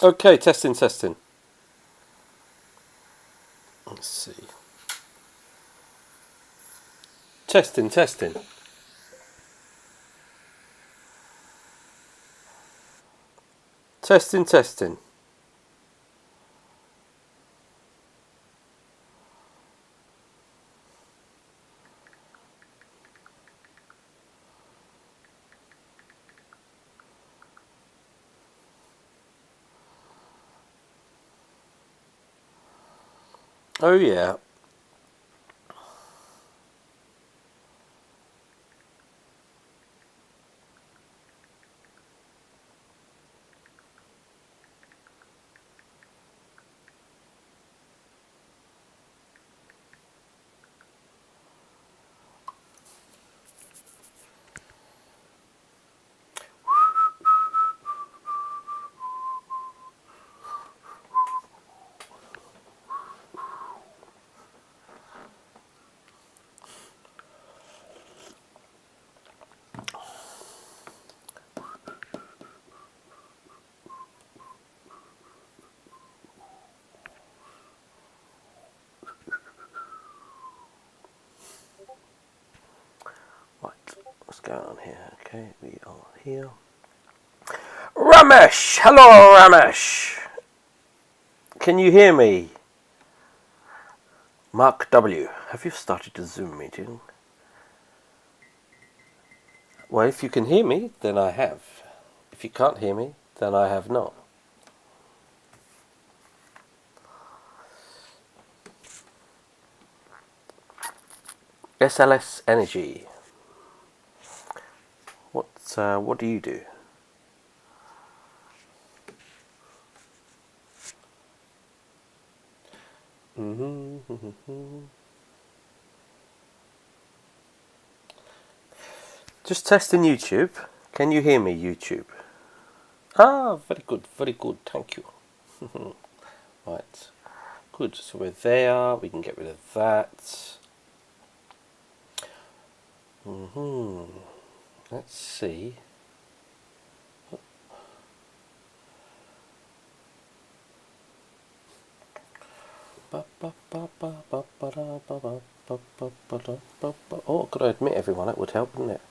Okay, testing. Let's see. Testing. Testing. Oh yeah. Right, what's going on here? Okay, we are here. Ramesh! Hello, Ramesh! Can you hear me? Mark W. Have you started a Zoom meeting? Well, if you can hear me, then I have. If you can't hear me, then I have not. SLS Energy. What do you do? Just testing YouTube. Can you hear me, YouTube? Ah, very good, thank you. Right, good, so we're there, we can get rid of that. Let's see. Oh, got to admit everyone, that would help, wouldn't it?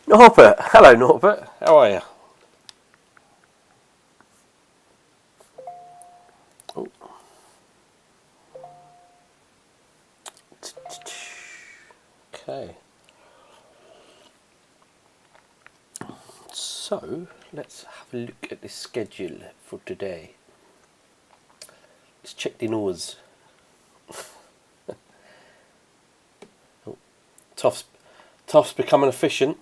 Norbert, hello Norbert, how are you? Oh. Okay. So, let's have a look at the schedule for today. Let's check the news. Toff's becoming efficient.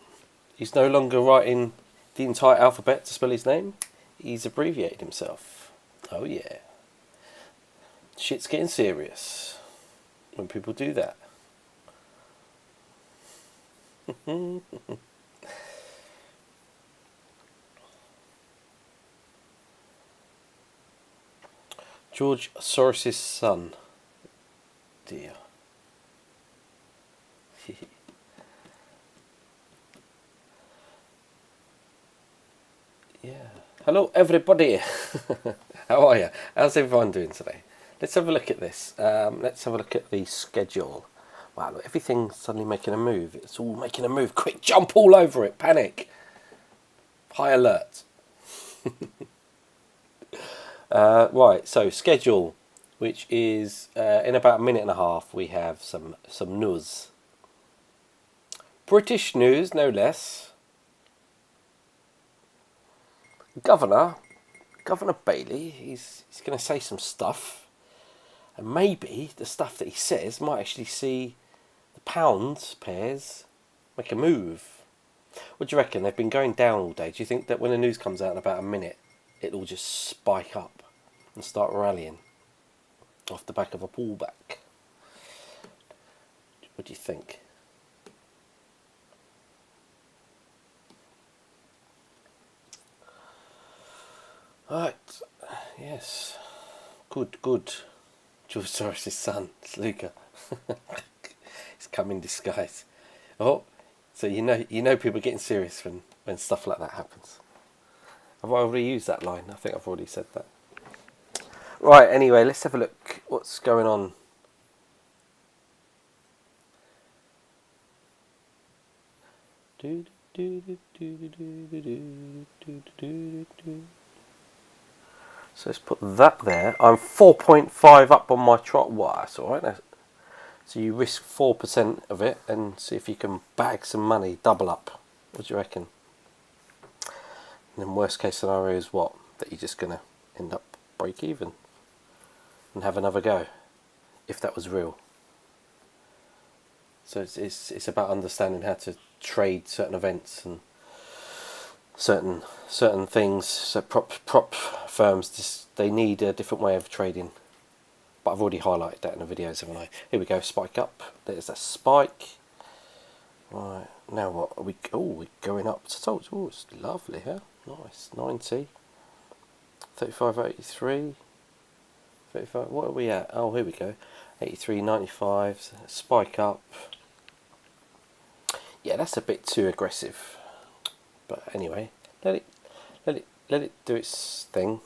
He's no longer writing the entire alphabet to spell his name. He's abbreviated himself. Oh yeah. Shit's getting serious when people do that. George Soros's son. Dear. Yeah. Hello everybody. How are you? How's everyone doing today? Let's have a look at this. Let's have a look at the schedule. Wow, look, everything's suddenly making a move. It's all making a move. Quick, jump all over it. Panic. High alert. Right, so schedule, which is in about a minute and a half, we have some news. British news, no less. Governor Bailey, he's going to say some stuff. And maybe the stuff that he says might actually see the pound pairs make a move. What do you reckon? They've been going down all day. Do you think that when the news comes out in about a minute, it'll just spike up and start rallying off the back of a pullback? What do you think? Right. Yes. Good, good. George Soros' son, it's Luca. He's come in disguise. Oh, so you know people are getting serious when stuff like that happens. Have I already used that line? I think I've already said that. Right, anyway, let's have a look. What's going on? So let's put that there. I'm 4.5 up on my trot. Wow, that's alright. So you risk 4% of it and see if you can bag some money, double up. What do you reckon? And then worst case scenario is what? That you're just going to end up break even and have another go, if that was real. So it's about understanding how to trade certain events and certain things. So prop firms, they need a different way of trading. But I've already highlighted that in the videos, haven't I? Here we go, spike up. There's a spike. Right, now what are we? Oh, we're going up to top. Oh, it's lovely here. Nice, 90, 35.83, 35. What are we at? Oh, here we go, 83.95. Spike up. Yeah, that's a bit too aggressive. But anyway, let it do its thing.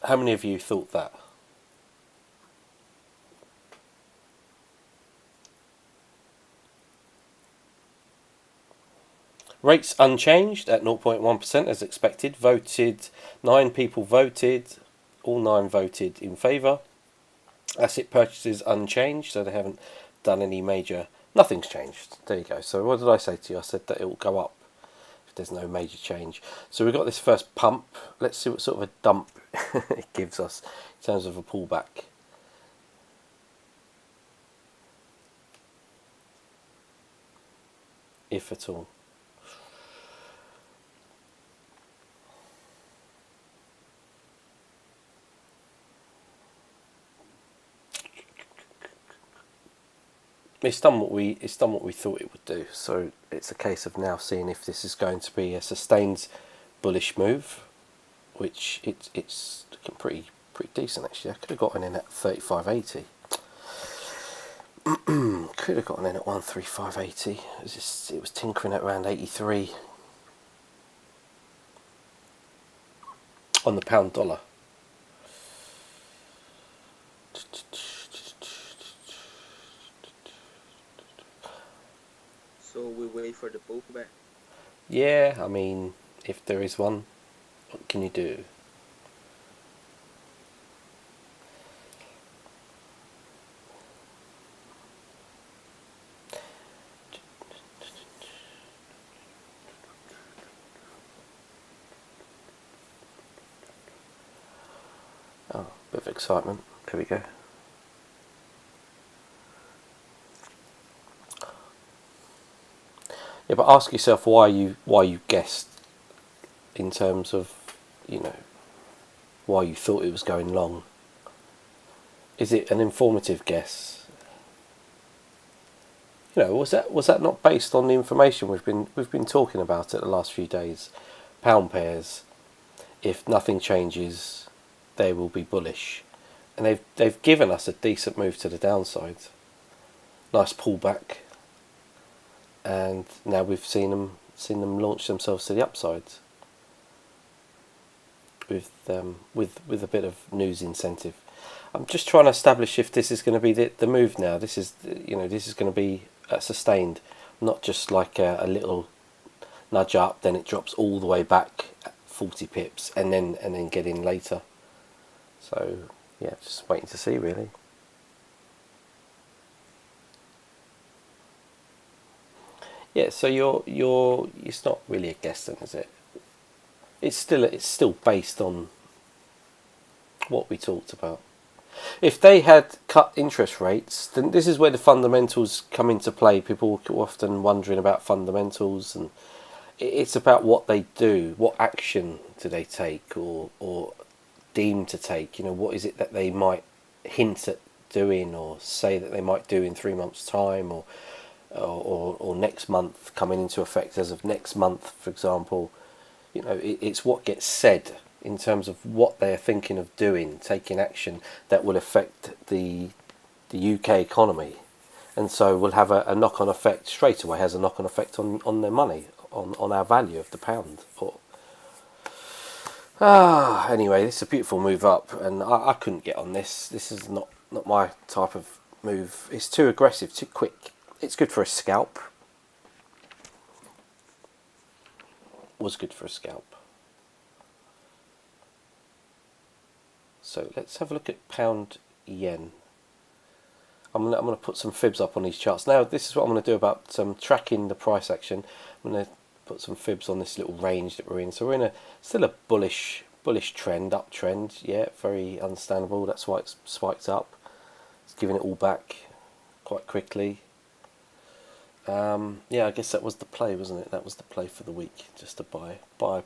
How many of you thought that? Rates unchanged at 0.1% as expected. Voted, 9 people voted. All 9 voted in favour. Asset purchases unchanged, so they haven't done any major. Nothing's changed. There you go. So what did I say to you? I said that it will go up if there's no major change. So we've got this first pump. Let's see what sort of a dump it gives us in terms of a pullback. If at all. It's done what we thought it would do. So it's a case of now seeing if this is going to be a sustained bullish move, which it's looking pretty decent actually. I could have gotten in at 35.80. Could have gotten in at 135.80. It was tinkering at around 83 on the pound dollar. So we wait for the pullback. Yeah, I mean, if there is one, what can you do? Oh, bit of excitement. There we go. Yeah, but ask yourself why you guessed in terms of, why you thought it was going long. Is it an informative guess? Was that not based on the information we've been talking about it the last few days? Pound pairs, if nothing changes, they will be bullish, and they've given us a decent move to the downside. Nice pullback, and now we've seen them launch themselves to the upside with a bit of news incentive. I'm just trying to establish if this is going to be the move now. This is going to be sustained, not just like a little nudge up, then it drops all the way back at 40 pips, and then get in later. So yeah, just waiting to see really. Yeah, so it's not really a guess then, is it? It's still based on what we talked about. If they had cut interest rates, then this is where the fundamentals come into play. People are often wondering about fundamentals, and it's about what they do, what action do they take or deem to take. What is it that they might hint at doing or say that they might do in 3 months' time, or or next month coming into effect as of next month, for example. It's what gets said in terms of what they're thinking of doing, taking action that will affect the UK economy, and so will have a knock-on effect straight away. Has a knock-on effect on their money, on our value of the pound. Anyway, this is a beautiful move up, and I couldn't get on this. This is not my type of move. It's too aggressive, too quick. It's good for a scalp. Was good for a scalp. So let's have a look at pound yen. I'm gonna put some fibs up on these charts. Now this is what I'm gonna do about tracking the price action. I'm gonna put some fibs on this little range that we're in. So we're in still a bullish trend, uptrend. Yeah, very understandable. That's why it's spiked up. It's giving it all back quite quickly. Yeah, I guess that was the play, wasn't it? That was the play for the week, just to buy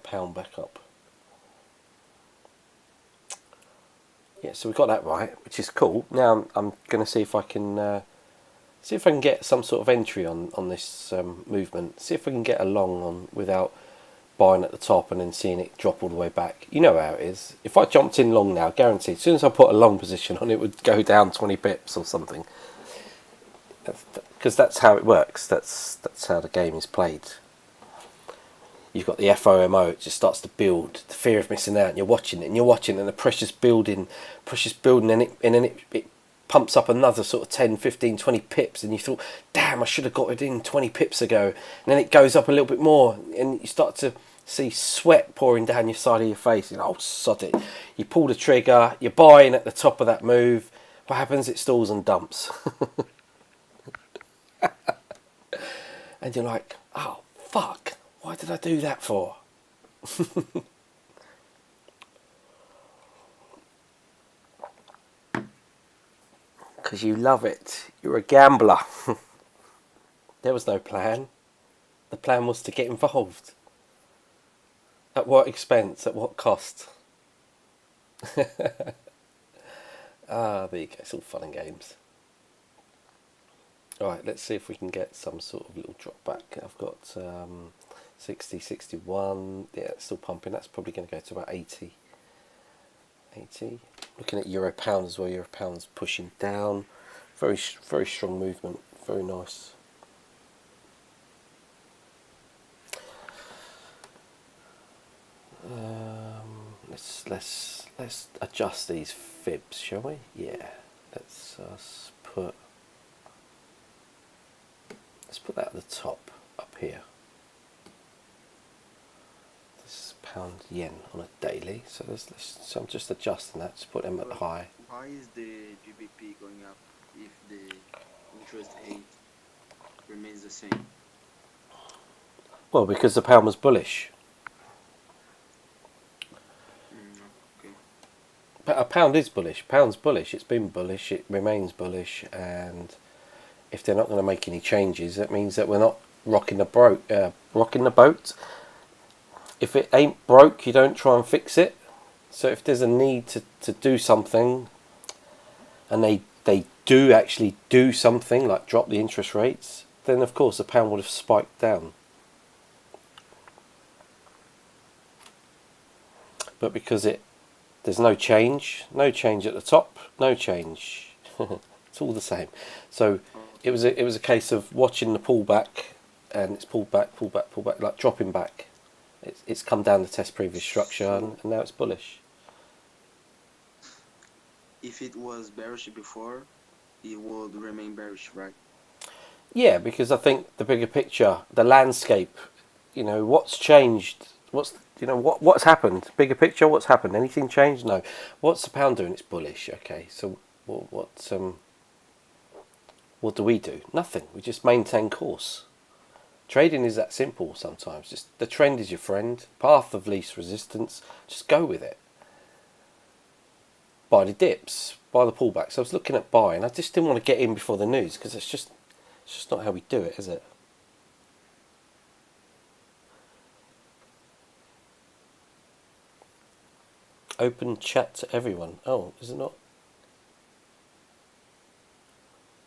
pound back up. Yeah, so we got that right, which is cool. Now I'm going to see if I can get some sort of entry on this movement. See if I can get a long on without buying at the top and then seeing it drop all the way back. You know how it is. If I jumped in long now, guaranteed, as soon as I put a long position on, it would go down 20 pips or something. Because that's how it works. That's how the game is played. You've got the FOMO, it just starts to build, the fear of missing out, and you're watching it, and the pressure's building, and then it pumps up another sort of 10, 15, 20 pips, and you thought, damn, I should have got it in 20 pips ago, and then it goes up a little bit more, and you start to see sweat pouring down your side of your face, and oh, sod it. You pull the trigger, you're buying at the top of that move, what happens? It stalls and dumps. And you're like, oh, fuck. Why did I do that for? Because you love it. You're a gambler. There was no plan. The plan was to get involved. At what expense? At what cost? There you go. It's all fun and games. Alright, let's see if we can get some sort of little drop back. I've got 60, 61. Yeah, it's still pumping. That's probably going to go to about 80. 80. Looking at euro pound as well. Euro pound's pushing down. Very strong movement. Very nice. Let's adjust these fibs, shall we? Yeah. Let's put that at the top up here. This is pound yen on a daily, so so I'm just adjusting that to put them at the high. Why is the GBP going up if the interest rate remains the same? Well, because the pound was bullish. Okay. But a pound is bullish. Pound's bullish. It's been bullish. It remains bullish. And if they're not going to make any changes, that means that we're not rocking the boat. If it ain't broke, you don't try and fix it. So if there's a need to do something, and they do actually do something like drop the interest rates, then of course the pound would have spiked down. But because there's no change at the top, no change. It's all the same. So it was a case of watching the pullback, and it's pulled back, like dropping back. It's come down to test previous structure, and now it's bullish. If it was bearish before, it would remain bearish, right? Yeah, because I think the bigger picture, the landscape, what's changed, what's happened, bigger picture, what's happened, anything changed? No. What's the pound doing? It's bullish. Okay, so what do we do? Nothing. We just maintain course. Trading is that simple sometimes. Just the trend is your friend, path of least resistance, just go with it. Buy the dips, buy the pullbacks. I was looking at buying. I just didn't want to get in before the news because it's just not how we do it, is it? Open chat to everyone. Oh, is it not?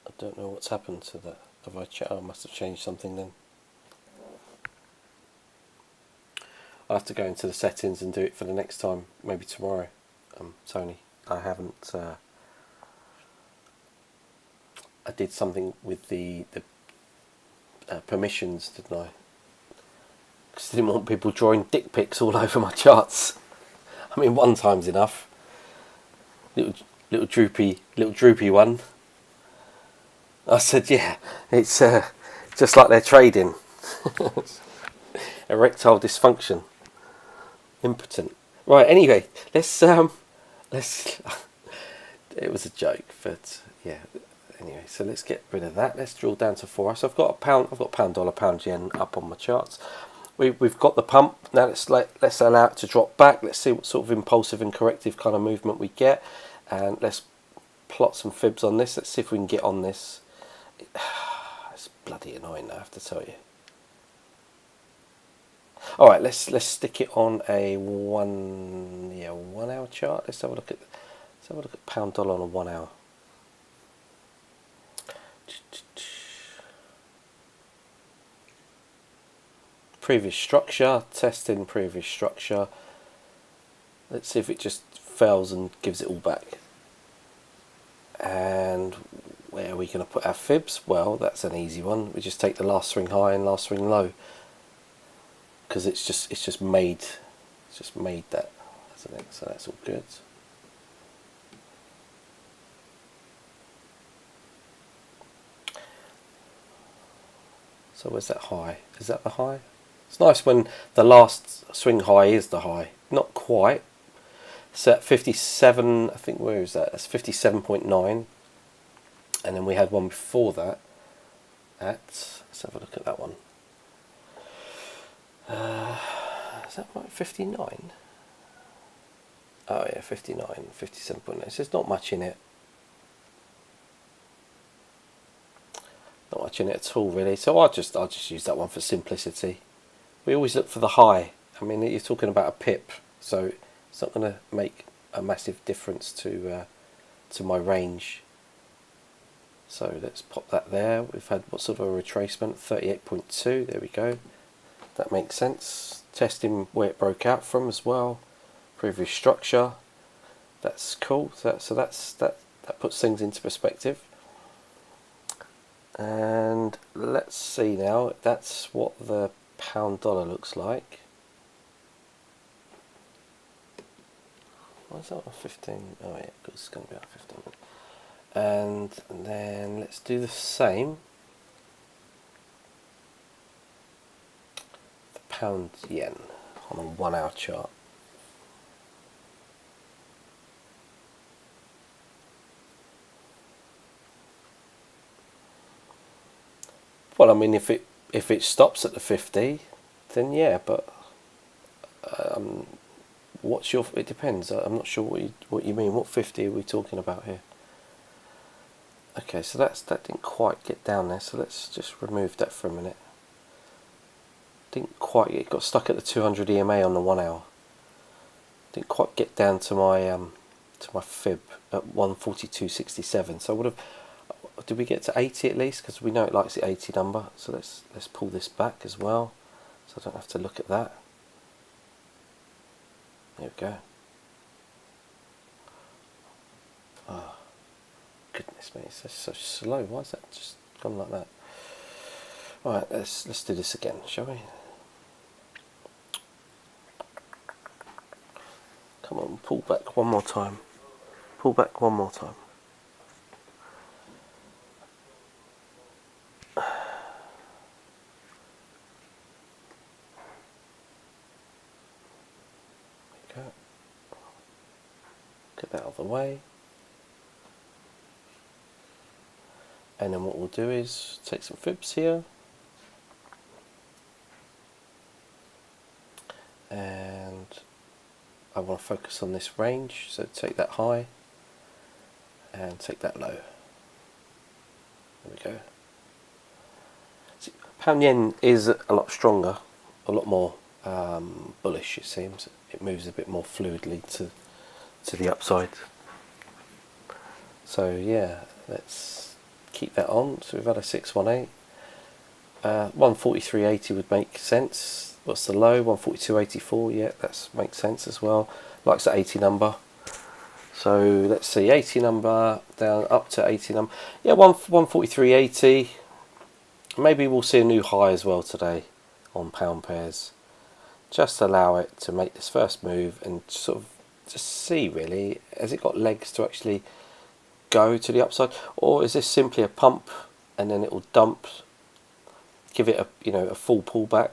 I don't know what's happened to that. Have I must have changed something then. I'll have to go into the settings and do it for the next time, maybe tomorrow, Tony. I haven't. I did something with the permissions, didn't I? Because I didn't want people drawing dick pics all over my charts. I mean, one time's enough. Little droopy one. I said, yeah, it's just like they're trading. Erectile dysfunction. Impotent. Right, anyway, let's it was a joke, but yeah, anyway, so let's get rid of that. Let's drill down to 4. So I've got pound dollar, pound yen up on my charts. We've got the pump. Now let's allow it to drop back. Let's see what sort of impulsive and corrective kind of movement we get, and let's plot some fibs on this. Let's see if we can get on this. It's bloody annoying, I have to tell you. All right, let's stick it on a 1 hour chart. Let's have a look at pound dollar on a 1 hour. Previous structure, testing previous structure. Let's see if it just fails and gives it all back. And where are we going to put our fibs? Well, that's an easy one. We just take the last swing high and last swing low, because it's just made that, hasn't it? So that's all good. So where's that high? Is that the high? It's nice when the last swing high is the high. Not quite. It's at 57, I think, where is that? That's 57.9. And then we had one before that at, let's have a look at that one. Is that right? 59? Oh yeah, 59, 57.9. So there's not much in it. Not much in it at all, really. So I'll just use that one for simplicity. We always look for the high. I mean, you're talking about a pip, so it's not going to make a massive difference to my range. So let's pop that there. We've had what sort of a retracement? 38.2. There we go. That makes sense. Testing where it broke out from as well. Previous structure. That's cool. So that puts things into perspective. And let's see now. That's what the pound dollar looks like. Why is that on 15? Oh yeah, because it's going to be on 15. And then let's do the same. The pound yen on a 1 hour chart. Well, I mean, if it stops at the 50, then yeah, but it depends. I'm not sure what you mean. What 50 are we talking about here? Okay, so that didn't quite get down there, so let's just remove that for a minute. It got stuck at the 200 EMA on the 1 hour. Didn't quite get down to my fib at 142.67. So I would have. Did we get to 80 at least? Because we know it likes the 80 number. So let's pull this back as well, so I don't have to look at that. There we go. Oh, goodness me, it's so slow. Why is that just gone like that? Right, let's do this again, shall we? Come on, pull back one more time. Pull back one more time. Get that out of the way. And then what we'll do is take some fibs here. And I want to focus on this range, so take that high and take that low. There we go. See, pound yen is a lot stronger, a lot more bullish, it seems. It moves a bit more fluidly to the upside. So yeah, let's keep that on. So we've had a 618. 143.80 would make sense. What's the low? 142.84. Yeah, that makes sense as well. Likes the 80 number. So let's see, 80 number down up to 80 number. Yeah, 143.80. Maybe we'll see a new high as well today on pound pairs. Just allow it to make this first move and sort of just see, really, has it got legs to actually go to the upside, or is this simply a pump and then it will dump, give it a full pullback?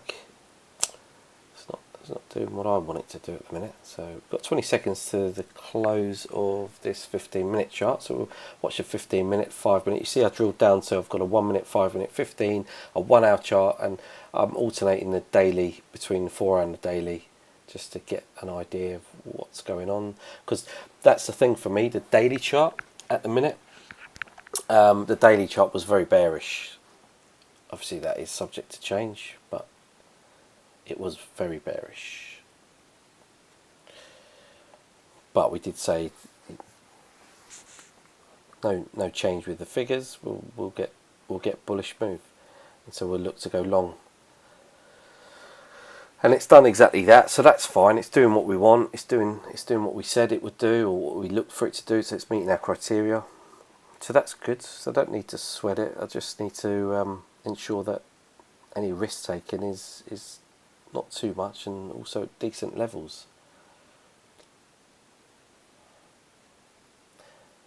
It's not doing what I want it to do at the minute. So we've got 20 seconds to the close of this 15-minute chart. So we'll watch a 15-minute, 5-minute. You see I drilled down, so I've got a 1-minute, 5-minute, 15, a 1-hour chart, and I'm alternating the daily between the 4 and the daily just to get an idea of what's going on. Because that's the thing for me, the daily chart at the minute. The daily chart was very bearish. Obviously that is subject to change, but it was very bearish. But we did say no change with the figures. We'll get bullish move, and so we'll look to go long. And it's done exactly that, so that's fine. It's doing what we want. It's doing what we said it would do, or what we looked for it to do. So it's meeting our criteria. So that's good. So I don't need to sweat it. I just need to ensure that any risk taking is not too much, and also at decent levels.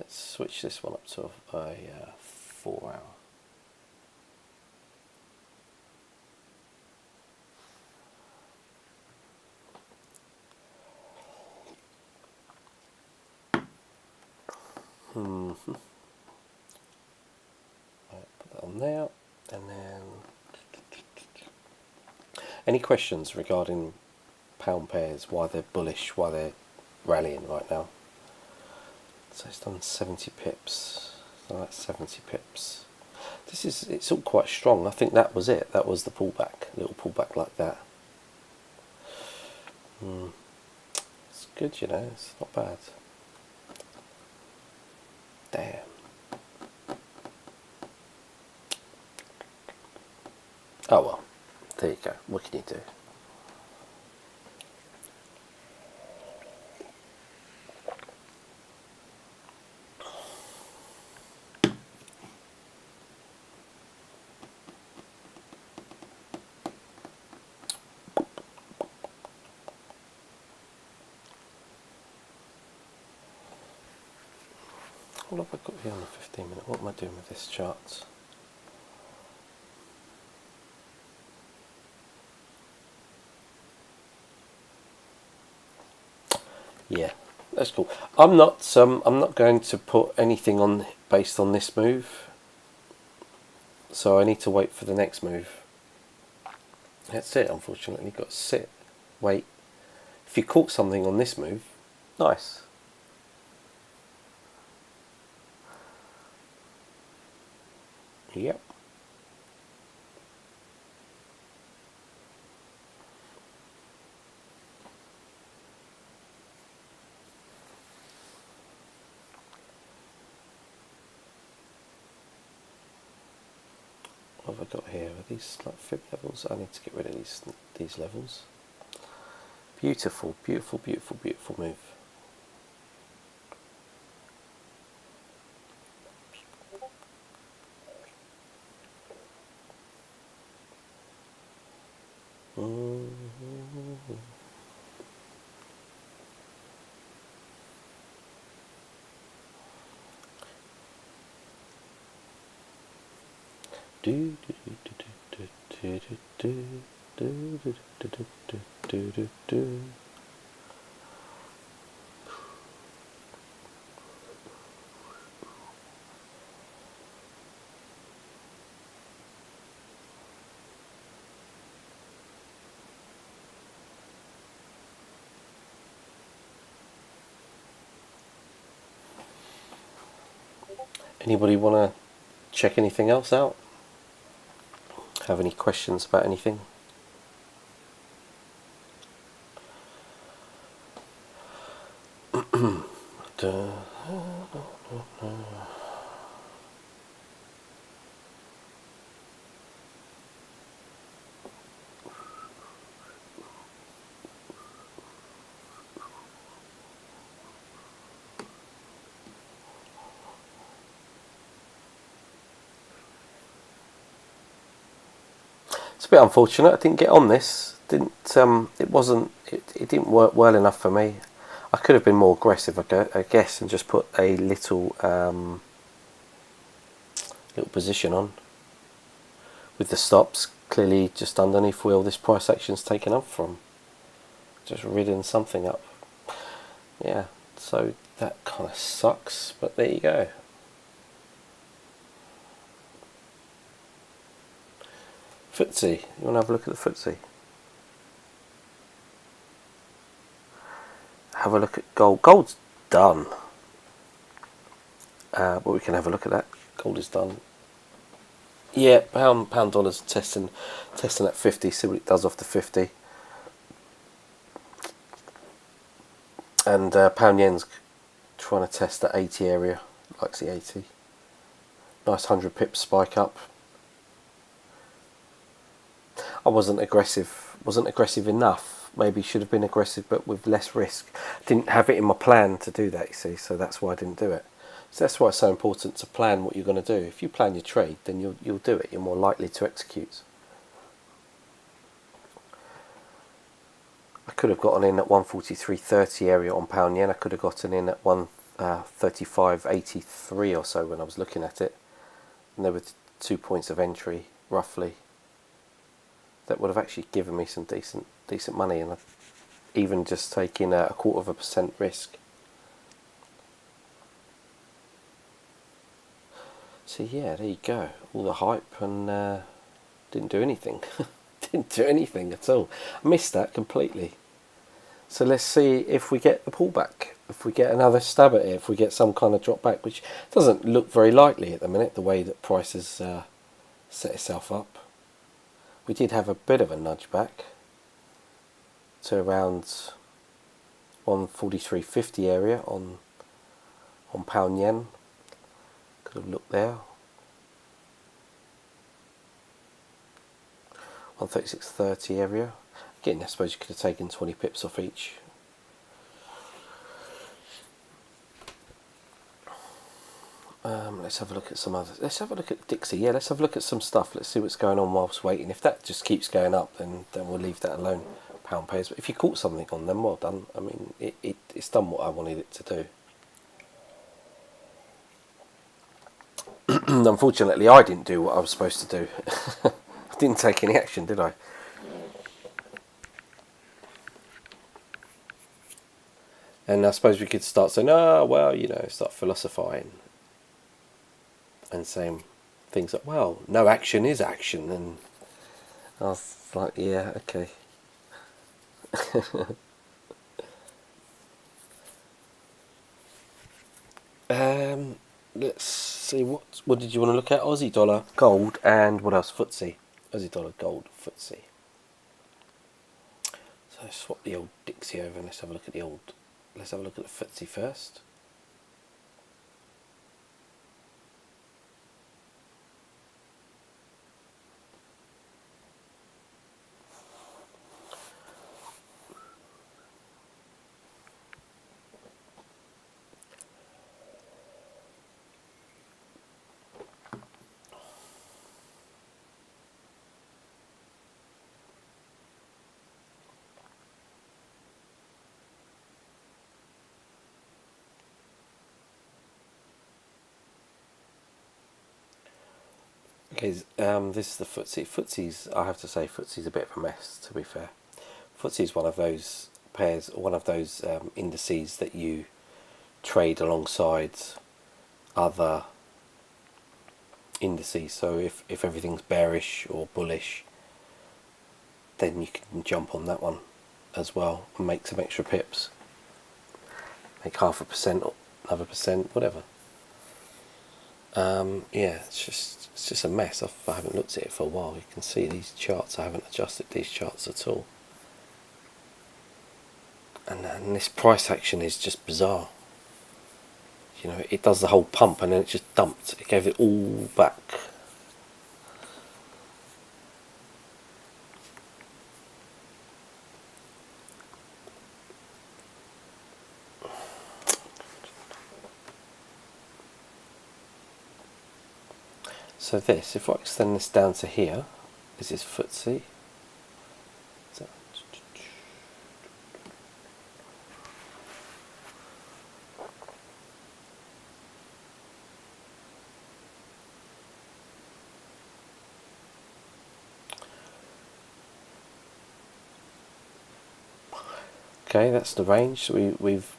Let's switch this one up to a 4 hour. Right, put that on there, and then any questions regarding pound pairs, why they're bullish, why they're rallying right now? So it's done 70 pips. So that's 70 pips. It's all quite strong. I think that was it. That was the pullback. A little pullback like that. It's good, it's not bad. Damn. Oh well. There you go. What can you do? What have I got here on the 15-minute? What am I doing with this chart? Yeah, that's cool. I'm not going to put anything on based on this move. So I need to wait for the next move. That's it, unfortunately. Got to sit, wait. If you caught something on this move, nice. Yep. What have I got here? Are these like fib levels? I need to get rid of these levels. Beautiful, beautiful, beautiful, beautiful move. Anybody want to check anything else out? Have any questions about anything? It's a bit unfortunate. I didn't get on this. It didn't work well enough for me. I could have been more aggressive, I guess, and just put a little position on with the stops clearly just underneath where all this price action's taken up from. Just ridden something up. Yeah, so that kind of sucks, but there you go. FTSE, you want to have a look at the FTSE? Have a look at gold. Gold's done. But we can have a look at that. Gold is done. Yeah, pound dollar's testing at 50. See what it does off the 50. And pound yen's trying to test that 80 area. Likes the 80. Nice 100 pips spike up. I wasn't aggressive enough. Maybe should have been aggressive, but with less risk. Didn't have it in my plan to do that, you see, so that's why I didn't do it. So that's why it's so important to plan what you're going to do. If you plan your trade, then you'll do it. You're more likely to execute. I could have gotten in at 143.30 area on pound yen. I could have gotten in at 135.83 or so when I was looking at it. And there were 2 points of entry, roughly. That would have actually given me some decent money, and I've even just taking a 0.25% risk. So yeah, there you go. All the hype and didn't do anything. Didn't do anything at all. I missed that completely. So let's see if we get the pullback. If we get another stab at it. If we get some kind of drop back, which doesn't look very likely at the minute, the way that price has set itself up. We did have a bit of a nudge back to around 143.50 area on pound yen. Could have looked there. 136.30 area. Again, I suppose you could have taken 20 pips off each. Let's have a look at some others. Let's have a look at Dixie. Yeah, let's have a look at some stuff. Let's see what's going on whilst waiting. If that just keeps going up, then we'll leave that alone. Pound pairs. But if you caught something on them, well done. I mean, it's done what I wanted it to do. Unfortunately, I didn't do what I was supposed to do. I didn't take any action, did I? And I suppose we could start saying, oh, well, start philosophizing and saying things like, well, no action is action. And I was like, yeah, okay. Let's see, what did you want to look at? Aussie dollar, gold, and what else? FTSE. Aussie dollar, gold, FTSE. So swap the old Dixie over and let's have a look at the FTSE first. Okay, this is the FTSE. FTSE's, I have to say, FTSE's a bit of a mess, to be fair. FTSE's one of those pairs, one of those indices that you trade alongside other indices. So if everything's bearish or bullish, then you can jump on that one as well and make some extra pips. Make 0.5% or another percent, whatever. Yeah, it's just a mess. I haven't looked at it for a while. You can see these charts. I haven't adjusted these charts at all. And this price action is just bizarre. It does the whole pump and then it just dumped. It gave it all back. So if I extend this down to here, This is FTSE. Okay, that's the range. So we've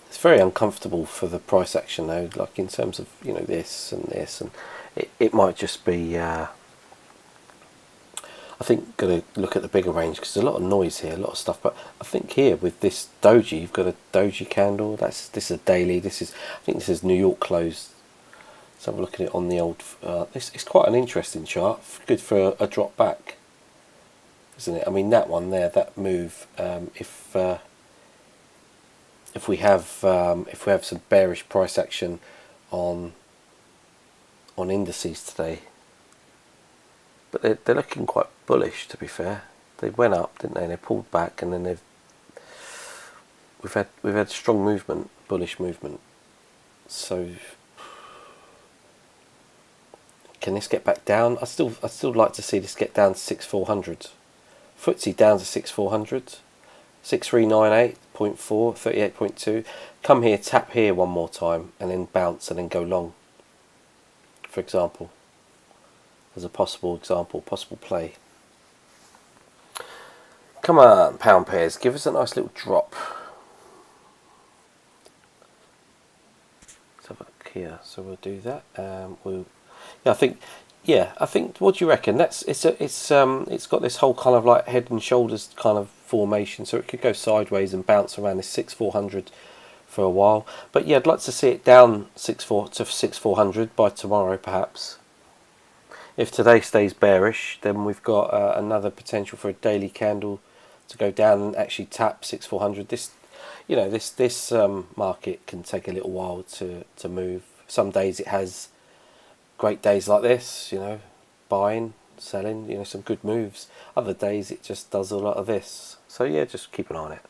it's very uncomfortable for the price action though, like in terms of, you know, this, and it might just be I think got to look at the bigger range because there's a lot of noise here, a lot of stuff. But I think here with this doji, you've got a doji candle. This is a daily. I think this is New York closed. Let's have a look at it on the old. It's quite an interesting chart. Good for a drop back, isn't it? I mean that one there, that move. If we have some bearish price action on indices today. But they're looking quite bullish, to be fair. They went up, didn't they? They pulled back, and then we've had strong movement, bullish movement. So can this get back down? I still like to see this get down to 6400. FTSE down to 6400, 6398.4, 38.2. Come here, tap here one more time, and then bounce, and then go long. For example. As a possible example, possible play. Come on, pound pairs, give us a nice little drop. Let's have a look here. So we'll do that. I think. What do you reckon? It's got this whole kind of like head and shoulders kind of formation, so it could go sideways and bounce around this 6400 for a while. But yeah, I'd like to see it down 6400 by tomorrow, perhaps. If today stays bearish, then we've got another potential for a daily candle to go down and actually tap 6400. This market can take a little while to move. Some days it has great days like this, you know, buying, selling, you know, some good moves. Other days it just does a lot of this. So yeah, just keep an eye on it.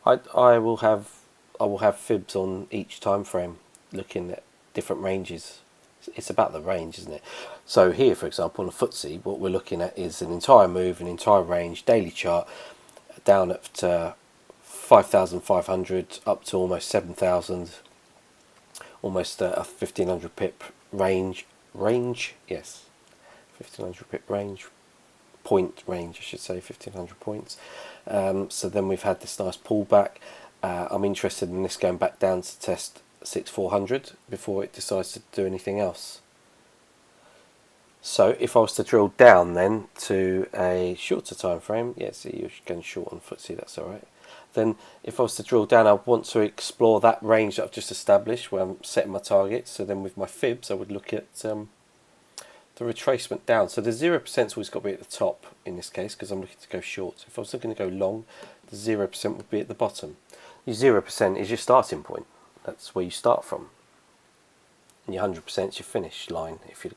I will have fibs on each time frame, looking at different ranges. It's about the range, isn't it? So here, for example, on the FTSE, what we're looking at is an entire move, an entire range, daily chart, down at 5,500 up to almost 7,000, almost a 1,500 pip range. Yes, 1,500 pip range. Point range, I should say, 1,500 points. So then we've had this nice pullback. I'm interested in this going back down to test 6,400 before it decides to do anything else. So if I was to drill down then to a shorter time frame, yeah, see, you're going short on FTSE, that's all right. Then if I was to drill down, I want to explore that range that I've just established where I'm setting my targets. So then with my fibs, I would look at the retracement down. So the 0% always got to be at the top in this case because I'm looking to go short. So if I was looking to go long, the 0% would be at the bottom. Your 0% is your starting point. That's where you start from. And your 100% is your finish line, if you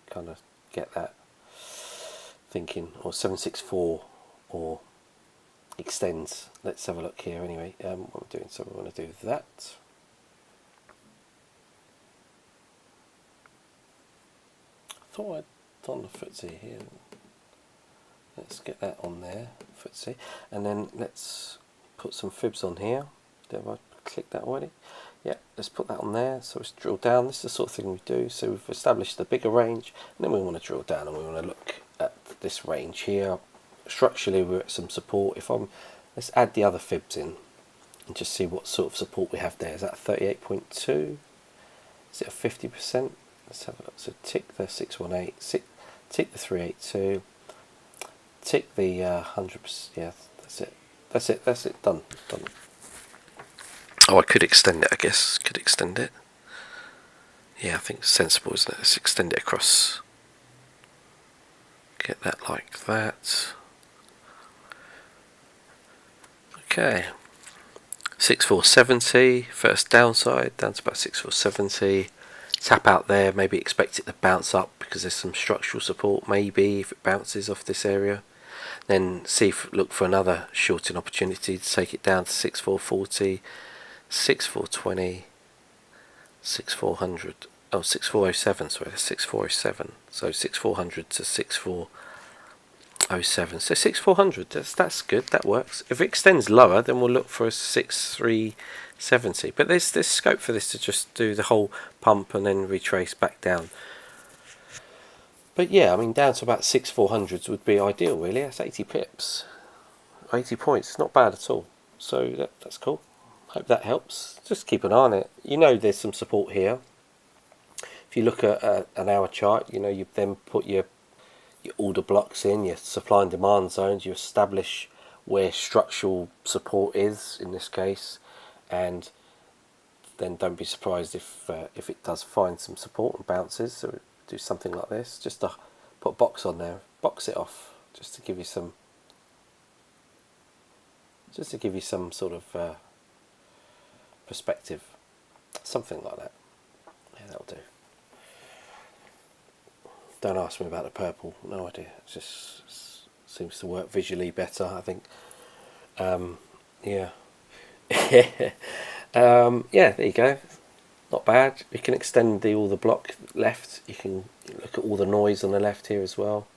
kind of get that thinking. Or 764 or extends. Let's have a look here anyway. What we're doing. So we're going to do that. I thought I'd done the FTSE here. Let's get that on there, FTSE, and then let's put some fibs on here. Have I clicked that already? Yeah, let's put that on there. So let's drill down. This is the sort of thing we do. So we've established the bigger range, and then we want to drill down and we want to look at this range here. Structurally, we're at some support. Let's add the other fibs in and just see what sort of support we have there. Is that 38.2? Is it a 50%? Let's have a look. So tick the 618, tick the 382, tick the 100%. Yeah, that's it. Done. Oh, I could extend it. I guess could extend it. Yeah, I think it's sensible, isn't it? Let's extend it across. Get that like that. Okay. 6470. First downside down to about 6470. Tap out there, maybe expect it to bounce up because there's some structural support, maybe if it bounces off this area. Then look for another shorting opportunity to take it down to 6440, 6420, 6400. Oh, 6407. Sorry, that's 6407. So 6400 to 6407. So 6400. That's good. That works. If it extends lower, then we'll look for a 6370. But there's scope for this to just do the whole pump and then retrace back down. But yeah, I mean, down to about 6400s would be ideal, really. That's 80 pips, 80 points. It's not bad at all. So that's cool. Hope that helps. Just keep an eye on it. You know, there's some support here. If you look at an hour chart, you know, you then put your order blocks in, your supply and demand zones. You establish where structural support is in this case, and then don't be surprised if it does find some support and bounces. So do something like this, just to put a box on there, box it off, just to give you some sort of perspective, something like that. Yeah, that'll do. Don't ask me about the purple, no idea. It just seems to work visually better, I think. Yeah. Yeah, there you go. Not bad. You can extend all the block left. You can look at all the noise on the left here as well.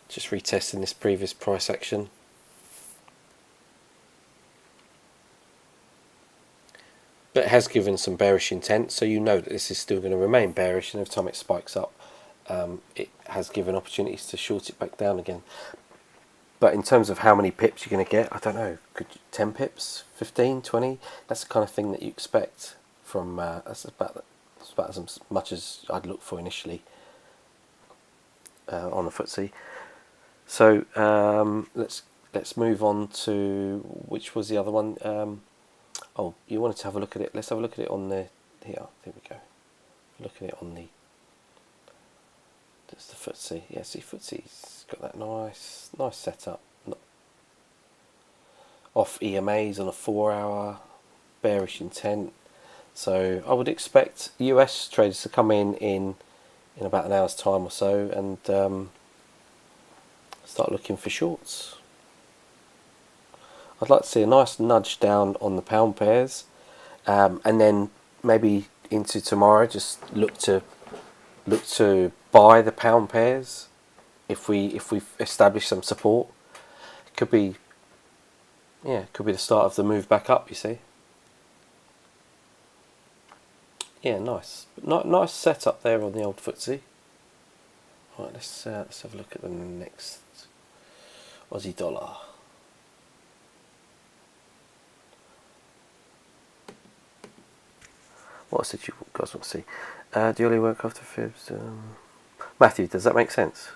Just retesting this previous price action. But it has given some bearish intent, so you know that this is still going to remain bearish, and every time it spikes up, it has given opportunities to short it back down again. But in terms of how many pips you're going to get, I don't know. Could 10 pips, 15, 20? That's the kind of thing that you expect from. That's about as much as I'd look for initially on the FTSE. So let's move on to, which was the other one. Oh, you wanted to have a look at it. Let's have a look at it on the here. There we go. Look at it on the. That's the FTSE. Yeah, see, FTSE's got that nice setup. Off EMAs on a 4-hour, bearish intent. So I would expect US traders to come in about an hour's time or so and start looking for shorts. I'd like to see a nice nudge down on the pound pairs, and then maybe into tomorrow just look to buy the pound pairs if we establish some support. It could be the start of the move back up, you see. Yeah, nice. Nice setup there on the old FTSE. Right, let's have a look at the next Aussie dollar. What else did you guys want to see? Do you only work after fibs? Matthew, does that make sense?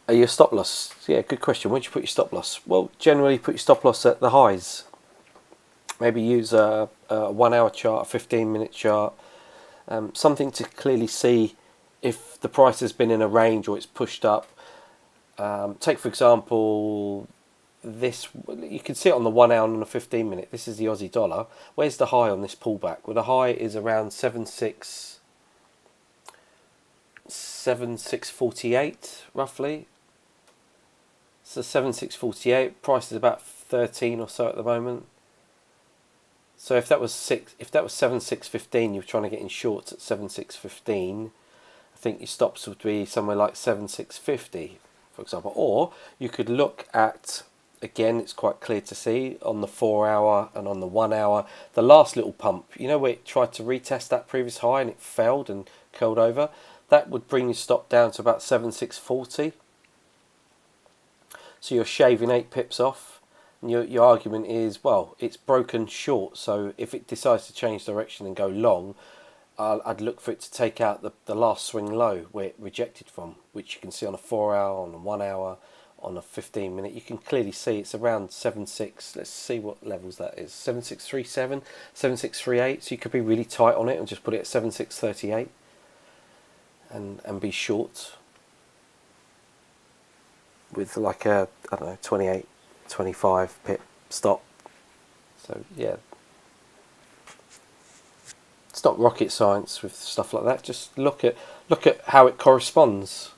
Are you a stop loss? Yeah, good question. Where do you put your stop loss? Well, generally put your stop loss at the highs. Maybe use a 1 hour chart, a 15-minute chart, something to clearly see if the price has been in a range or it's pushed up. Take for example this, you can see it on the 1 hour and the 15-minute. This is the Aussie dollar. Where's the high on this pullback? Well, the high is around 7648 roughly. So 7648. Price is about 13 or so at the moment. So if that was 7615, you were trying to get in shorts at 7615. I think your stops would be somewhere like 7650, for example. Or you could look at, again, it's quite clear to see on the 4 hour and on the 1 hour, the last little pump, you know, where it tried to retest that previous high and it failed and curled over. That would bring your stop down to about 7640. So you're shaving 8 pips off. And your argument is, well, it's broken short, so if it decides to change direction and go long, I'd look for it to take out the last swing low where it rejected from, which you can see on a 4 hour, on a 1 hour, on a 15-minute. You can clearly see it's around 76. Let's see what levels that is. 7637, 7638. So you could be really tight on it and just put it at 7638 and be short with like a, I don't know, 28, 25 pip stop. So yeah, it's not rocket science with stuff like that. Just look at how it corresponds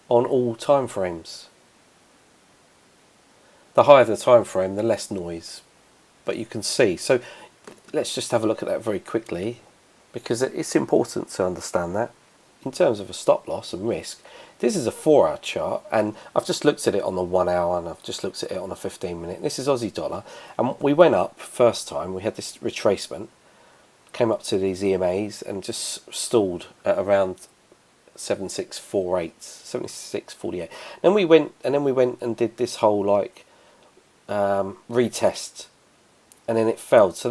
on all time frames. the higher the time frame, the less noise. But you can see. So let's just have a look at that very quickly, because it's important to understand that in terms of a stop loss and risk. This is a 4-hour chart, and I've just looked at it on the 1 hour, and I've just looked at it on a 15-minute. This is Aussie dollar, and we went up first time. We had this retracement, came up to these EMAs, and just stalled at around 76.48. Then we went and did this whole like retest, and then it failed. So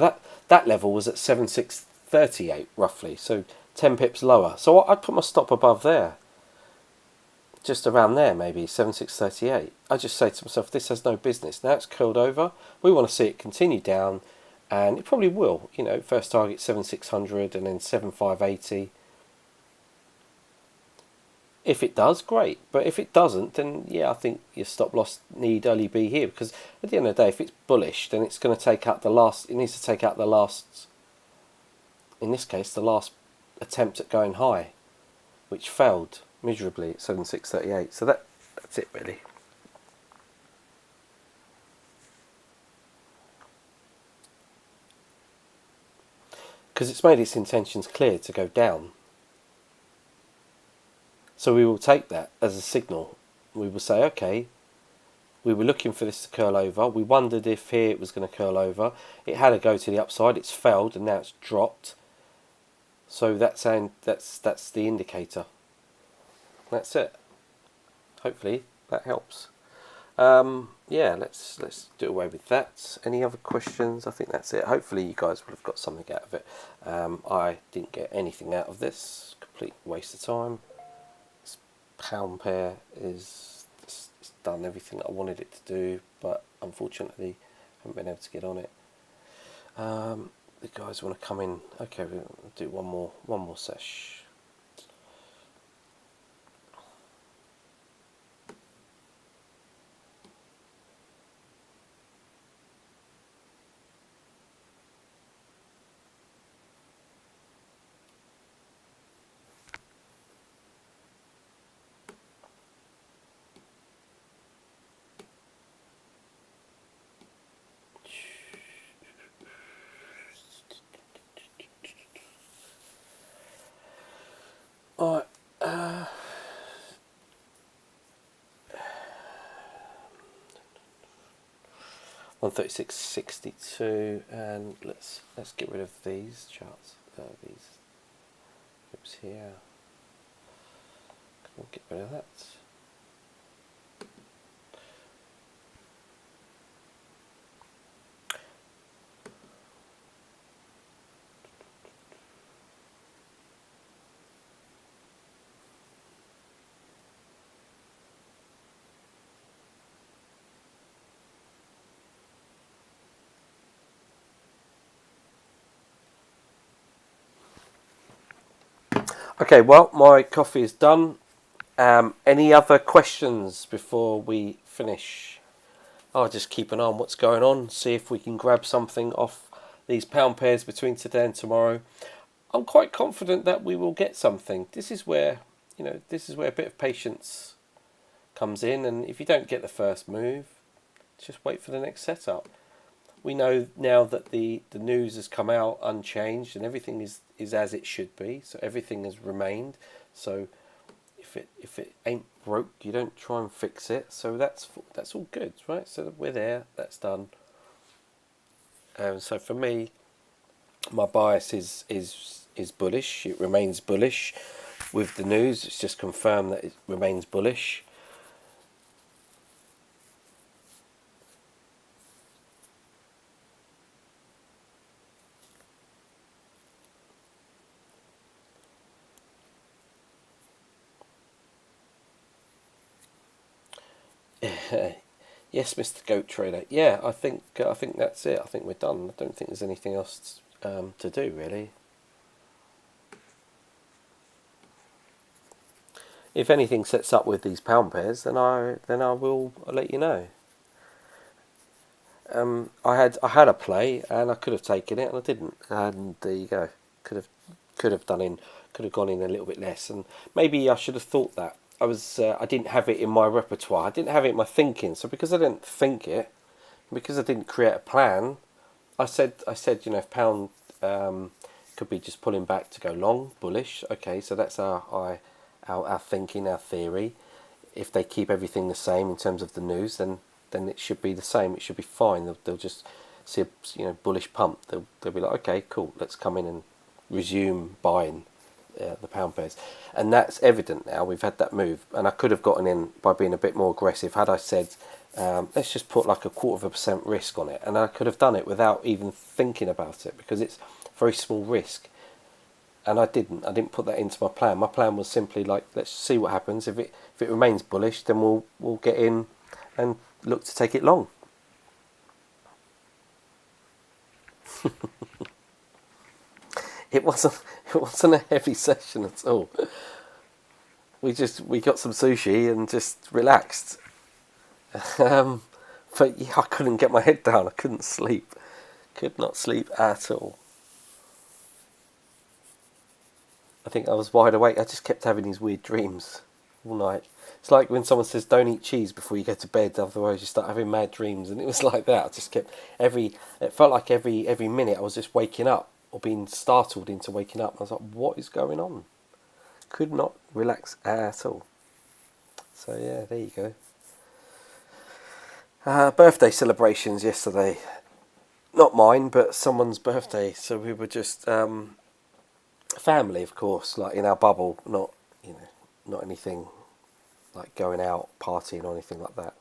that level was at 76.38 roughly, so 10 pips lower. So I'd put my stop above there, just around there, maybe 76.38. I just say to myself, this has no business. Now it's curled over. We want to see it continue down, and it probably will. You know, first target 7600, and then 7580. If it does, great. But if it doesn't, then yeah, I think your stop loss need only be here, because at the end of the day, if it's bullish, then it's going to take out the last. It needs to take out the last. In this case, the last attempt at going high, which failed miserably at 76.38. So that's it really. Because it's made its intentions clear to go down. So we will take that as a signal. We will say, okay, we were looking for this to curl over. We wondered if here it was going to curl over. It had to go to the upside. It's failed, and now it's dropped. So that's the indicator. That's it. Hopefully that helps. Yeah, let's do away with that. Any other questions? I think that's it. Hopefully you guys will have got something out of it. I didn't get anything out of this. Complete waste of time. Pound pair is it's done everything that I wanted it to do, but unfortunately I haven't been able to get on it. The guys want to come in. Okay, we'll do one more sesh. Alright, 136.62, and let's get rid of these charts. These groups here. We'll get rid of that. Okay, well, my coffee is done. Any other questions before we finish? I'll just keep an eye on what's going on, see if we can grab something off these pound pairs between today and tomorrow. I'm quite confident that we will get something. This is where a bit of patience comes in, and if you don't get the first move, just wait for the next setup. We know now that the news has come out unchanged, and everything is as it should be. So everything has remained. So if it ain't broke, you don't try and fix it. So that's all good, right? So we're there. That's done. So for me, my bias is bullish. It remains bullish. With the news, it's just confirmed that it remains bullish. Yes, Mr. Goat Trader. Yeah, I think that's it. I think we're done. I don't think there's anything else to do really. If anything sets up with these pound pairs, then I will let you know. I had a play, and I could have taken it, and I didn't. And there you go. Could have gone in a little bit less, and maybe I should have thought that. I didn't have it in my repertoire. I didn't have it in my thinking. So because I didn't think it, Because I didn't create a plan, I said, if pound could be just pulling back to go long, bullish. Okay, so that's our thinking, our theory. If they keep everything the same in terms of the news, then it should be the same. It should be fine. They'll just see a bullish pump. They'll be like, okay, cool, let's come in and resume buying the pound pairs, and that's evident now. We've had that move, and I could have gotten in by being a bit more aggressive had I said, let's just put like 1/4% risk on it, and I could have done it without even thinking about it because it's very small risk. And I didn't put that into my plan. My plan was simply like, let's see what happens. If it remains bullish, then we'll get in and look to take it long. It wasn't a heavy session at all. We got some sushi and just relaxed. But yeah, I couldn't get my head down. I couldn't sleep. Could not sleep at all. I think I was wide awake. I just kept having these weird dreams all night. It's like when someone says don't eat cheese before you go to bed, otherwise you start having mad dreams. And it was like that. I just kept it felt like every minute I was just waking up or being startled into waking up. I was like, what is going on? Could not relax at all. So yeah, there you go. Birthday celebrations yesterday. Not mine, but someone's birthday. So we were just family, of course, like in our bubble. Not anything like going out, partying or anything like that.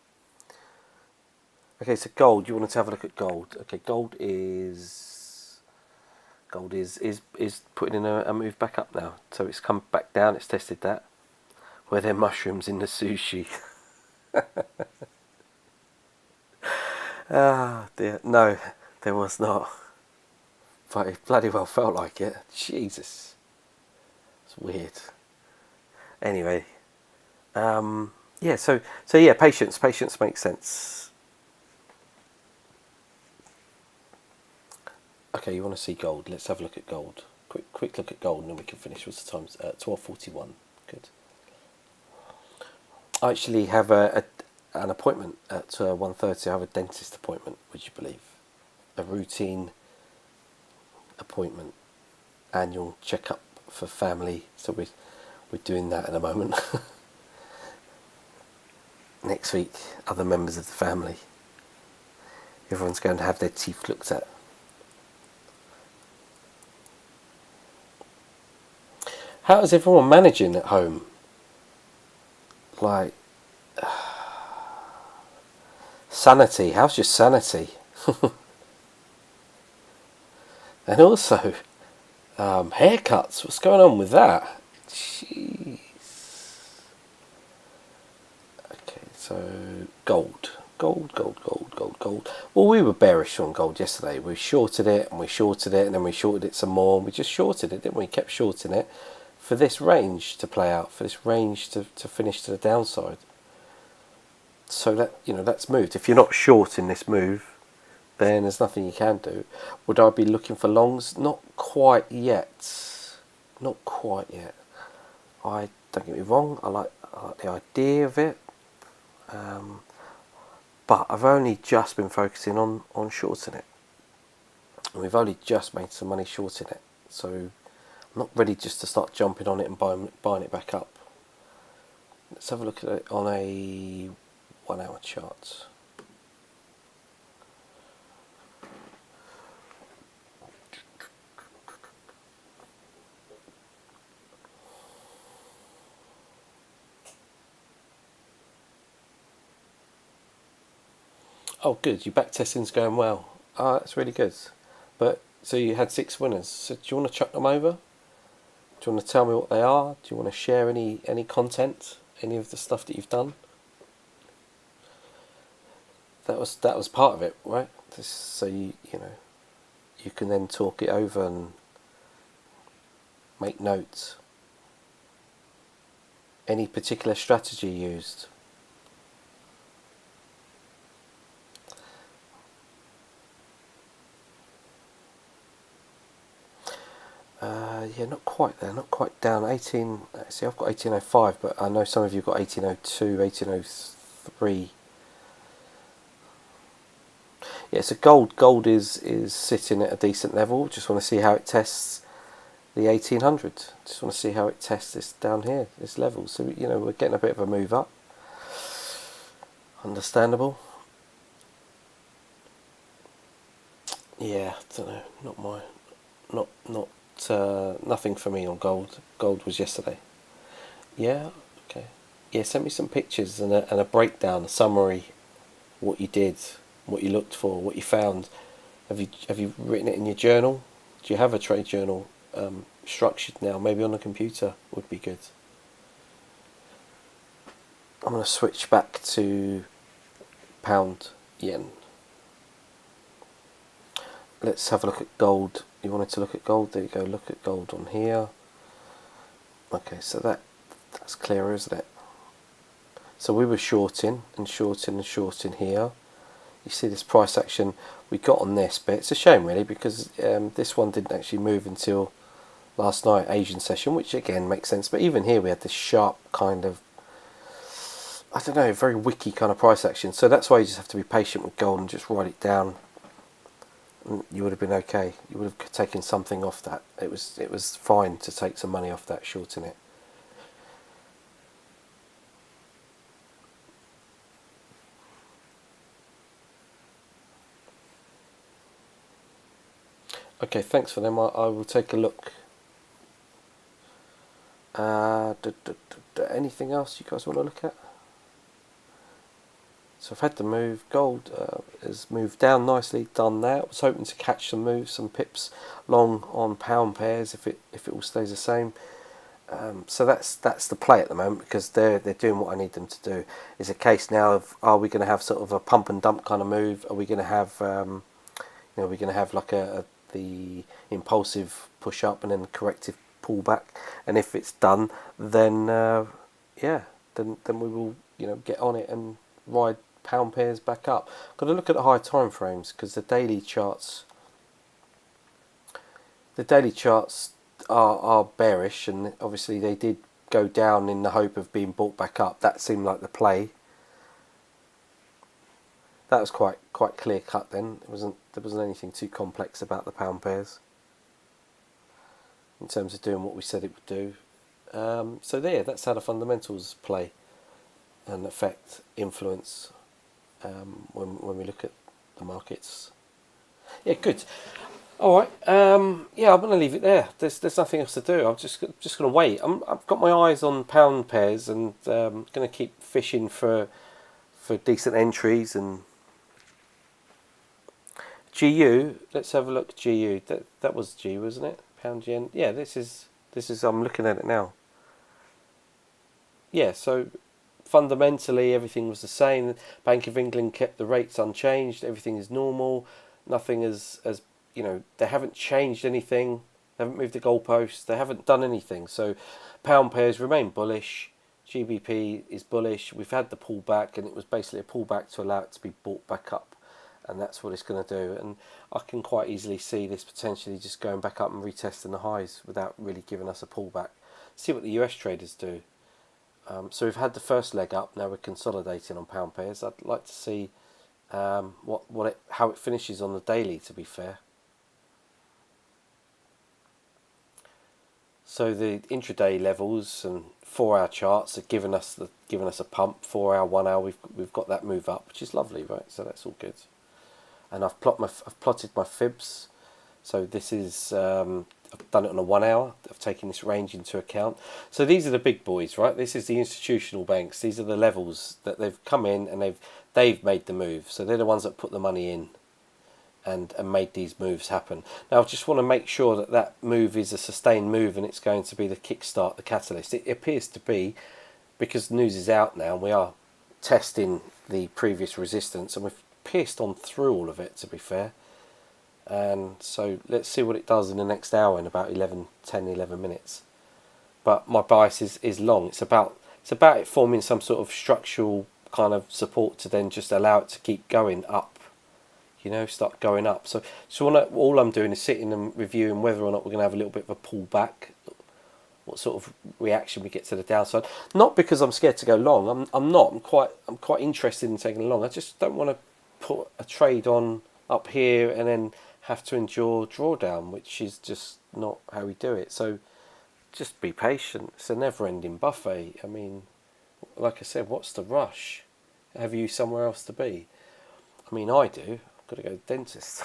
Okay, so gold. You wanted to have a look at gold. Okay, gold is putting in a move back up now. So it's come back down. It's tested that. Were there mushrooms in the sushi? Ah dear, no, there was not. But it bloody well felt like it. Jesus, it's weird. Anyway, yeah. So yeah, patience makes sense. Okay, you want to see gold? Let's have a look at gold. Quick look at gold, and then we can finish. What's the time? 12:41. Good. I actually have an appointment at 1:30. I have a dentist appointment. Would you believe? A routine appointment, annual checkup for family. So we're doing that at the moment. Next week, other members of the family. Everyone's going to have their teeth looked at. How is everyone managing at home? Like, sanity. How's your sanity? And also, haircuts. What's going on with that? Jeez. Okay, so gold. Well, we were bearish on gold yesterday. We shorted it and we shorted it and then we shorted it some more. We just shorted it, didn't we? Kept shorting it for this range to play out, for this range to finish to the downside. So that, that's moved. If you're not short in this move, then there's nothing you can do. Would I be looking for longs? Not quite yet. Don't get me wrong, I like the idea of it. But I've only just been focusing on shorting it. And we've only just made some money shorting it. So I'm not ready just to start jumping on it and buying it back up. Let's have a look at it on a 1 hour chart. Oh, good. Your back testing's going well. That's really good. But so you had 6 winners. So do you want to chuck them over? Do you want to tell me what they are? Do you want to share any content, any of the stuff that you've done? That was part of it, right? So you can then talk it over and make notes. Any particular strategy used? Yeah, not quite there, not quite down. 18. See, I've got 1805, but I know some of you got 1802, 1803. Yeah, so gold is sitting at a decent level. Just want to see how it tests the 1800. Just want to see how it tests this down here, this level. So we're getting a bit of a move up. Understandable. Yeah, I don't know. Nothing for me on gold. Gold was yesterday. Yeah, okay. Yeah, send me some pictures and a breakdown, a summary, what you did, what you looked for, what you found. Have you written it in your journal? Do you have a trade journal structured now? Maybe on a computer would be good. I'm going to switch back to pound yen. Let's have a look at gold. You wanted to look at gold? There you go. Look at gold on here. Okay, so that's clear, isn't it? So we were shorting and shorting and shorting here. You see this price action we got on this bit. It's a shame really, because this one didn't actually move until last night, Asian session, which again makes sense. But even here we had this sharp kind of, I don't know, very wicky kind of price action. So that's why you just have to be patient with gold and just write it down. And you would have been okay. You would have taken something off that. It was fine to take some money off that, shorting it. Okay, thanks for them. I will take a look. Anything else you guys want to look at? So I've had the move. Gold has moved down nicely. Done that. I was hoping to catch some moves, some pips long on pound pairs if it all stays the same. So that's the play at the moment, because they're doing what I need them to do. It's a case now of, are we going to have sort of a pump and dump kind of move? Are we going to have we're going to have like the impulsive push up and then corrective pullback? And if it's done, then then we will get on it and ride pound pairs back up. Got to look at the high time frames, because the daily charts are bearish, and obviously they did go down in the hope of being bought back up. That seemed like the play. That was quite clear cut then. There wasn't anything too complex about the pound pairs in terms of doing what we said it would do. So that's how the fundamentals play and affect, influence when we look at the markets. Yeah, good. All right. I'm going to leave it there. There's nothing else to do. I'm just going to wait. I've got my eyes on pound pairs, and going to keep fishing for decent entries. And GU. Let's have a look. GU. That was GU, wasn't it? Pound yen. Yeah. This is. I'm looking at it now. Yeah. So fundamentally, everything was the same. Bank of England kept the rates unchanged. Everything is normal. Nothing as they haven't changed anything. They haven't moved the goalposts. They haven't done anything. So pound pairs remain bullish. GBP is bullish. We've had the pullback, and it was basically a pullback to allow it to be bought back up. And that's what it's going to do. And I can quite easily see this potentially just going back up and retesting the highs without really giving us a pullback. See what the US traders do. So we've had the first leg up. Now we're consolidating on pound pairs. I'd like to see how it finishes on the daily, to be fair. So the intraday levels and 4-hour charts are giving us a pump. 4-hour, 1 hour, we've got that move up, which is lovely, right? So that's all good. And I've plotted my fibs. So this is I've done it on a 1 hour. I've taken this range into account. So these are the big boys, right? This is the institutional banks. These are the levels that they've come in and they've made the move. So they're the ones that put the money in and made these moves happen. Now I just want to make sure that move is a sustained move, and it's going to be the kickstart, the catalyst. It appears to be, because the news is out now and we are testing the previous resistance, and we've pierced on through all of it, to be fair. And so let's see what it does in the next hour, in about 11 minutes. But my bias is long. It's about it forming some sort of structural kind of support to then just allow it to keep going up. Start going up. So all I'm doing is sitting and reviewing whether or not we're going to have a little bit of a pullback, what sort of reaction we get to the downside. Not because I'm scared to go long. I'm not. I'm quite interested in taking a long. I just don't want to put a trade on up here and then have to endure drawdown, which is just not how we do it. So just be patient. It's a never-ending buffet. I mean, like I said, what's the rush? Have you somewhere else to be? I mean, I do. I've got to go to the dentist.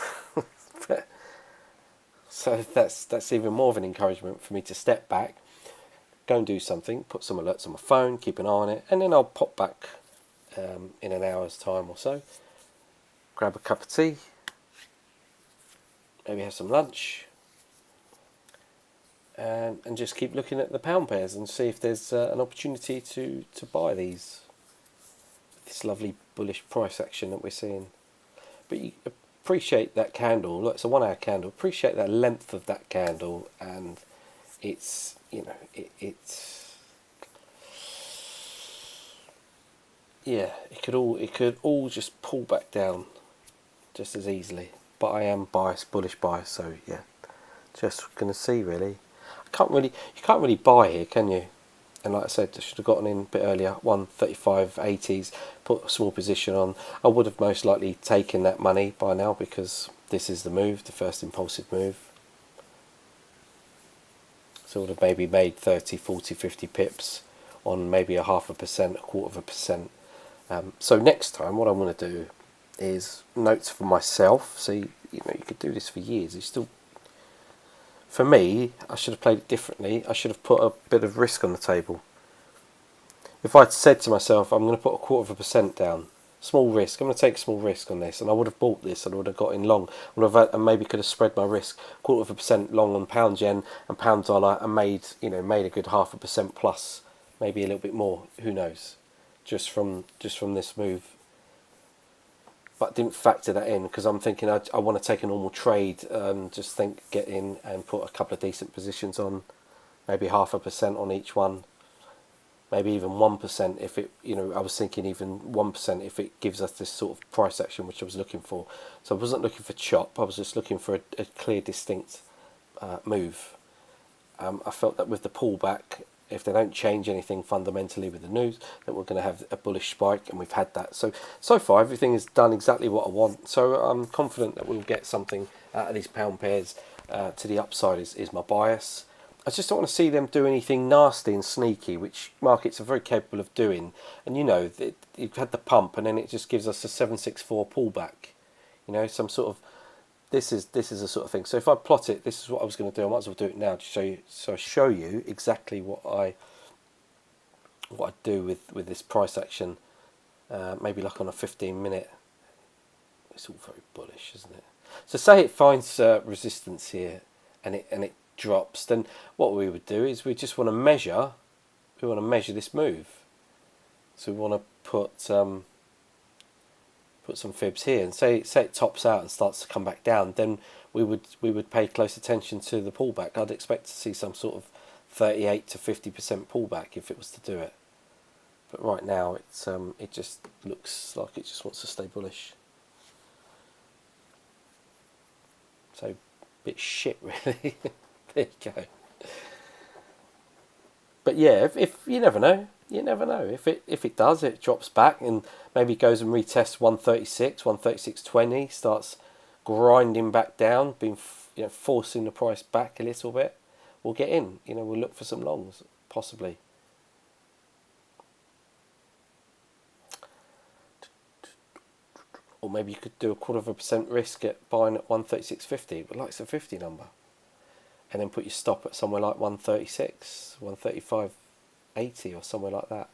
So that's even more of an encouragement for me to step back, go and do something, put some alerts on my phone, keep an eye on it, and then I'll pop back in an hour's time or so, grab a cup of tea, maybe have some lunch, and just keep looking at the pound pairs and see if there's an opportunity to buy this lovely bullish price action that we're seeing. But you appreciate that candle. Look, it's a 1 hour candle. Appreciate that length of that candle, and it's, you know, it's yeah, it could all just pull back down just as easily. But I am bullish bias, so yeah, just gonna see really. You can't really buy here, can you? And like I said, I should have gotten in a bit earlier. 135.80s, put a small position on. I would have most likely taken that money by now because this is the move, the first impulsive move. So I would have maybe made 30, 40, 50 pips on maybe 0.5%, 1/4%. So next time, what I want to do is notes for myself. See, you could do this for years. It's still, for me, I should have played it differently. I should have put a bit of risk on the table. If I'd said to myself, I'm going to put 1/4% down, small risk, I'm going to take a small risk on this, and I would have bought this, and I would have got in long, and maybe could have spread my risk 1/4% long on pound yen and pound dollar, and made a good 0.5% plus, maybe a little bit more. Who knows? Just from this move. But didn't factor that in because I'm thinking I want to take a normal trade, get in and put a couple of decent positions on, maybe 0.5% on each one, maybe even 1% if it, I was thinking even 1% if it gives us this sort of price action which I was looking for. So I wasn't looking for chop, I was just looking for a clear, distinct move. I felt that with the pullback, if they don't change anything fundamentally with the news, that we're going to have a bullish spike, and we've had that. So far, everything has done exactly what I want. So I'm confident that we'll get something out of these pound pairs to the upside is my bias. I just don't want to see them do anything nasty and sneaky, which markets are very capable of doing. And you've had the pump, and then it just gives us a 764 pullback. Some sort of. This is a sort of thing. So if I plot it, this is what I was going to do. I might as well do it now to show you. So I show you exactly what I do with this price action. Maybe like on a 15-minute. It's all very bullish, isn't it? So say it finds resistance here, and it drops. Then what we would do is we just want to measure. We want to measure this move. So we want to put some fibs here, and say it tops out and starts to come back down, then we would pay close attention to the pullback. I'd expect to see some sort of 38 to 50% pullback if it was to do it. But right now it just looks like it just wants to stay bullish. So a bit shit really. There you go. But yeah, if you never know. You never know. If it does, it drops back and maybe goes and retests 136, 136.20, starts grinding back down, forcing the price back a little bit. We'll get in. We'll look for some longs, possibly. Or maybe you could do 1/4% risk at buying at 136.50, but like it's a 50 number, and then put your stop at somewhere like 136, 135.80 or somewhere like that,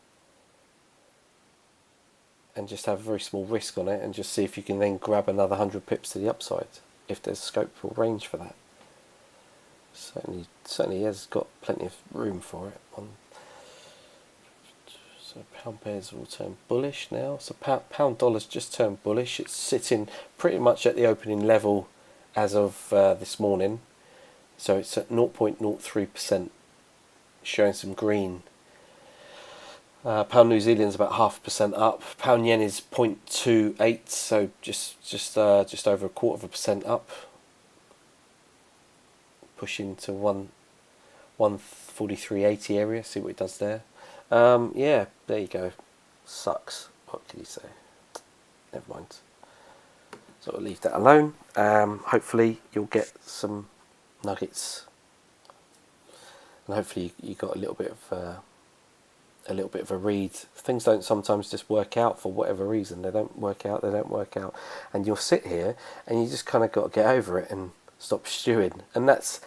and just have a very small risk on it, and just see if you can then grab another 100 pips to the upside if there's scope or range for that. Certainly has got plenty of room for it. So pound pairs will turn bullish now. So pound dollar's just turned bullish. It's sitting pretty much at the opening level as of this morning. So it's at 0.03%, showing some green. Pound New Zealand's about 0.5% up. Pound yen is 0.28, so just over 1/4% up. Pushing to 143.80 area. See what it does there. Yeah, there you go. Sucks. What can you say? Never mind. So I'll leave that alone. Hopefully you'll get some nuggets, and hopefully you got a little bit of a read. Things don't sometimes just work out for whatever reason. They don't work out, and you'll sit here and you just kind of got to get over it and stop stewing. And that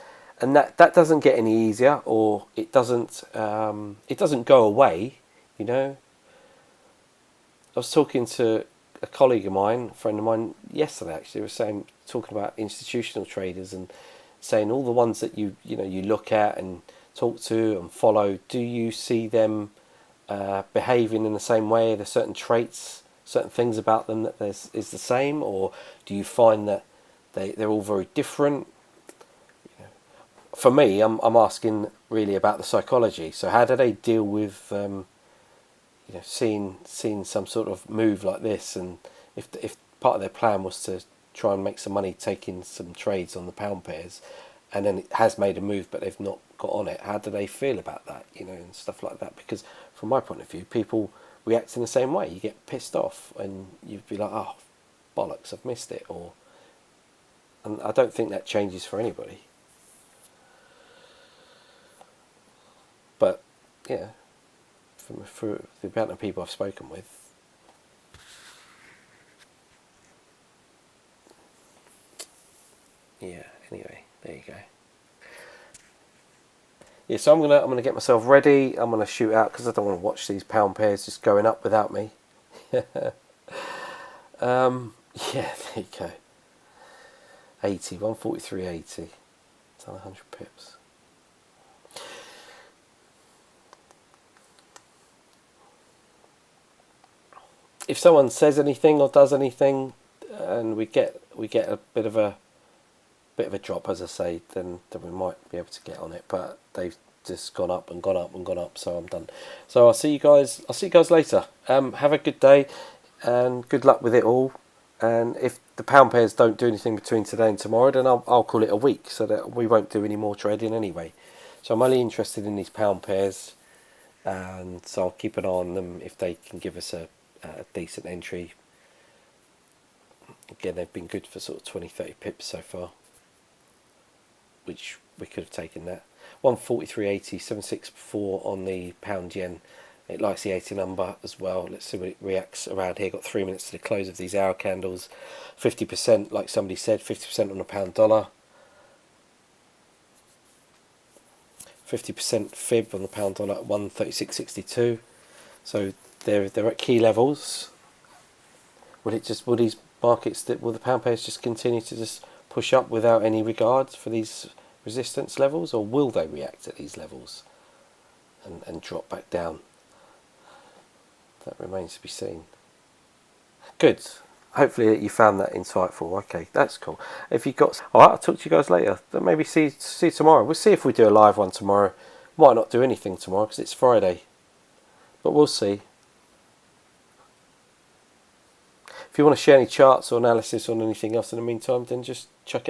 doesn't get any easier, or it doesn't go away. You know, I was talking to a colleague of mine, a friend of mine, yesterday actually. Was talking about institutional traders and saying all the ones that you look at and talk to and follow. Do you see them behaving in the same way? Are there certain traits, certain things about them that is the same, or do you find that they're all very different? For me, I'm asking really about the psychology. So how do they deal with seeing some sort of move like this, and if part of their plan was to try and make some money taking some trades on the pound pairs, and then it has made a move but they've not got on it, how do they feel about that, and stuff like that? Because from my point of view, people react in the same way. You get pissed off and you'd be like, oh bollocks, I've missed it, and I don't think that changes for anybody. But yeah, for the amount of people I've spoken with, yeah. Anyway, there you go. Yeah, so I'm gonna get myself ready. I'm gonna shoot out because I don't want to watch these pound pairs just going up without me. Yeah, there you go. 80, 143.80. It's on 100 pips. If someone says anything or does anything, and we get a bit of a drop, as I say, then we might be able to get on it. But they've just gone up and gone up and gone up, so I'm done. So I'll see you guys later. Have a good day and good luck with it all. And if the pound pairs don't do anything between today and tomorrow, then I'll call it a week, so that we won't do any more trading anyway. So I'm only interested in these pound pairs, and so I'll keep an eye on them if they can give us a decent entry. Again, they've been good for sort of 20-30 pips so far, which we could have taken that. 143.80, 764 on the pound yen. It likes the 80 number as well. Let's see what it reacts around here. Got 3 minutes to the close of these hour candles. 50%, like somebody said, 50% on the pound dollar. 50% fib on the pound dollar at 136.62. So they're at key levels. Will these markets, will the pound pairs just continue to just push up without any regard for these resistance levels, or will they react at these levels and drop back down? That remains to be seen. Good. Hopefully you found that insightful. Okay, that's cool. If you got, all right, I'll talk to you guys later. Then maybe see you tomorrow. We'll see if we do a live one tomorrow. Might not do anything tomorrow because it's Friday, but we'll see. If you want to share any charts or analysis on anything else in the meantime, then just chuck it over.